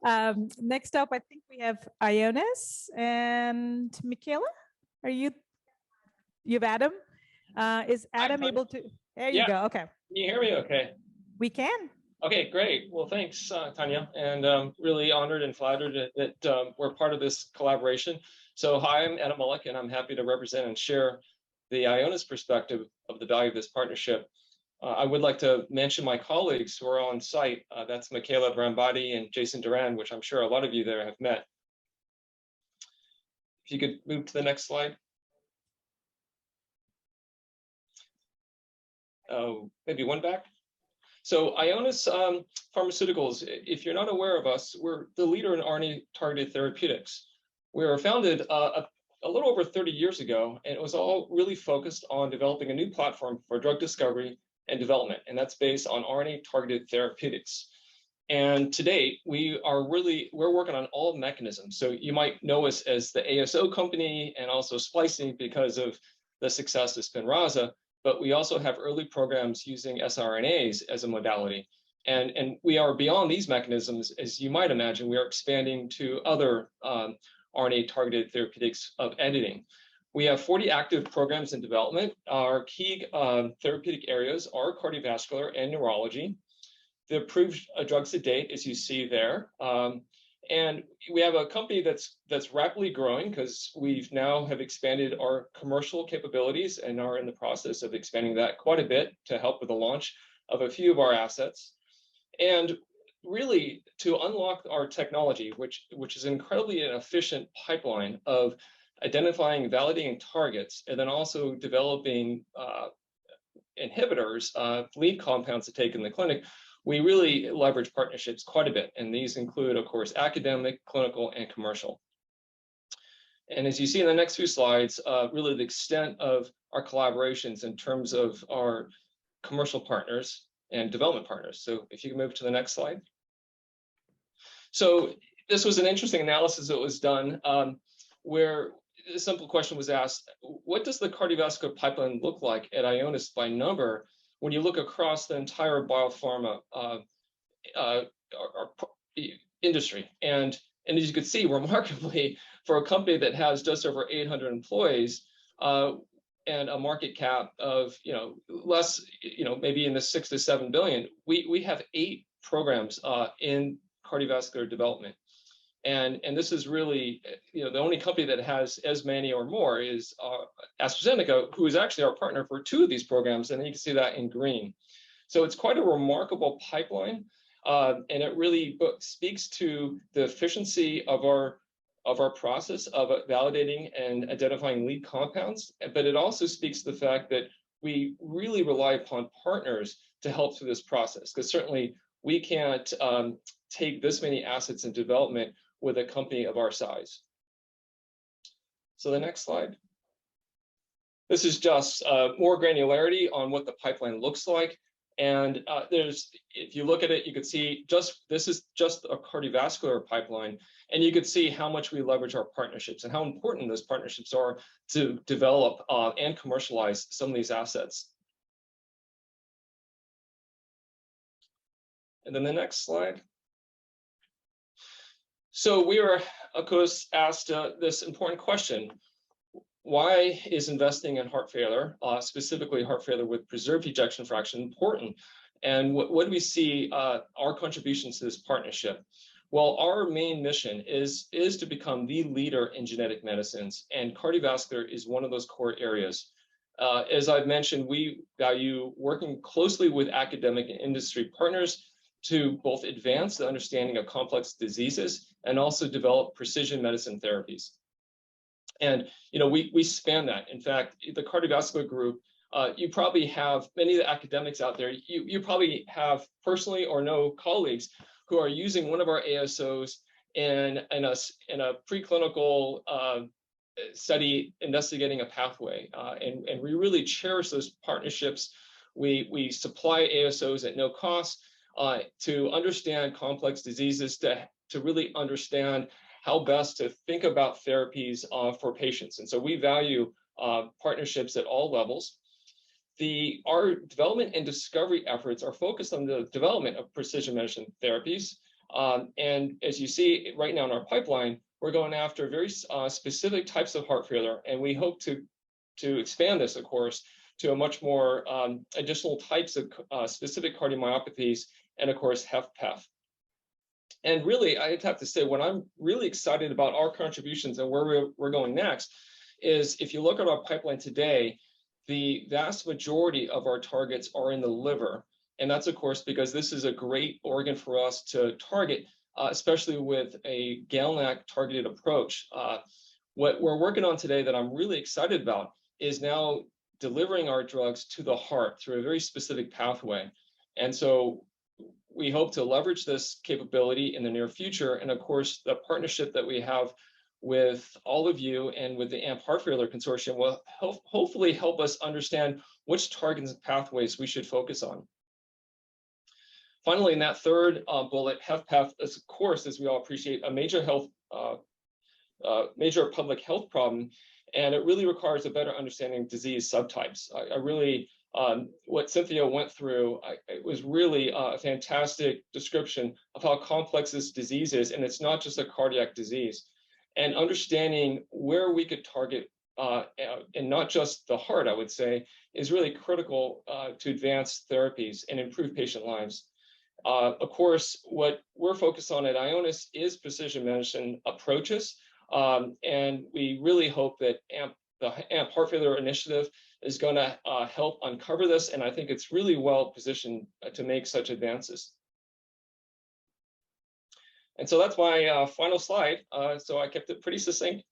Next up, I think we have Ionis and Michaela. Are you have Adam? Is Adam able to? There you go. Okay. Can you hear me okay? We can. Okay, great. Well, thanks, Tanya, and really honored and flattered that we're part of this collaboration. So hi, I'm Adam Mullick, and I'm happy to represent and share the Ionis perspective of the value of this partnership. I would like to mention my colleagues who are on site. That's Michaela Brambati and Jason Duran, which I'm sure a lot of you there have met. If you could move to the next slide. Maybe one back. So Ionis Pharmaceuticals, if you're not aware of us, we're the leader in RNA-targeted therapeutics. We were founded a little over 30 years ago, and it was all really focused on developing a new platform for drug discovery and development, and that's based on RNA-targeted therapeutics. And to date, we're working on all mechanisms. So you might know us as the ASO company and also splicing because of the success of Spinraza, but we also have early programs using siRNAs as a modality. And we are beyond these mechanisms, as you might imagine, we are expanding to other RNA-targeted therapeutics of editing. We have 40 active programs in development. Our key therapeutic areas are cardiovascular and neurology. The approved drugs to date, as you see there. And we have a company that's rapidly growing because we've now have expanded our commercial capabilities and are in the process of expanding that quite a bit to help with the launch of a few of our assets. And really to unlock our technology, which is incredibly an efficient pipeline of identifying, validating targets, and then also developing inhibitors, lead compounds to take in the clinic. We really leverage partnerships quite a bit, and these include, of course, academic, clinical, and commercial. And as you see in the next few slides, really the extent of our collaborations in terms of our commercial partners and development partners. So if you can move to the next slide. So this was an interesting analysis that was done where a simple question was asked: what does the cardiovascular pipeline look like at Ionis by number when you look across the entire biopharma industry? And as you can see, remarkably, for a company that has just over 800 employees and a market cap of less, maybe in the 6 to 7 billion, we have 8 programs in cardiovascular development. And this is really, the only company that has as many or more is AstraZeneca, who is actually our partner for 2 of these programs, and you can see that in green. So it's quite a remarkable pipeline, and it really speaks to the efficiency of our process of validating and identifying lead compounds, but it also speaks to the fact that we really rely upon partners to help through this process, because certainly we can't take this many assets in development with a company of our size. So the next slide. This is just more granularity on what the pipeline looks like. And if you look at it, you can see this is just a cardiovascular pipeline, and you can see how much we leverage our partnerships and how important those partnerships are to develop and commercialize some of these assets. And then the next slide. So we were, of course, asked this important question: why is investing in heart failure, specifically heart failure with preserved ejection fraction, important? And what do we see our contributions to this partnership? Well, our main mission is to become the leader in genetic medicines, and cardiovascular is one of those core areas. As I've mentioned, we value working closely with academic and industry partners to both advance the understanding of complex diseases and also develop precision medicine therapies. And we span that. In fact, the cardiovascular group, you probably have many of the academics out there. You probably have personally or know colleagues who are using one of our ASOs in a preclinical study investigating a pathway. And we really cherish those partnerships. We supply ASOs at no cost to understand complex diseases, to really understand how best to think about therapies for patients. And so we value partnerships at all levels. Our development and discovery efforts are focused on the development of precision medicine therapies, And as you see right now in our pipeline, we're going after very specific types of heart failure, and we hope to expand this, of course, to a much more additional types of specific cardiomyopathies, and of course, HFpEF. And really, I'd have to say, what I'm really excited about our contributions and where we're going next is, if you look at our pipeline today, the vast majority of our targets are in the liver. And that's, of course, because this is a great organ for us to target, especially with a GalNAc targeted approach. What we're working on today that I'm really excited about is now delivering our drugs to the heart through a very specific pathway. And so we hope to leverage this capability in the near future. And of course, the partnership that we have with all of you and with the AMP Heart Failure Consortium will hopefully help us understand which targets and pathways we should focus on. Finally, in that third bullet, HFpEF is, of course, as we all appreciate, a major public health problem, and it really requires a better understanding of disease subtypes. I really, what Cynthia went through, it was really a fantastic description of how complex this disease is, and it's not just a cardiac disease. And understanding where we could target, and not just the heart, I would say, is really critical to advance therapies and improve patient lives. Of course, what we're focused on at Ionis is precision medicine approaches, and we really hope that the AMP Heart Failure Initiative is going to help uncover this, and I think it's really well positioned to make such advances. And so that's my final slide. So I kept it pretty succinct.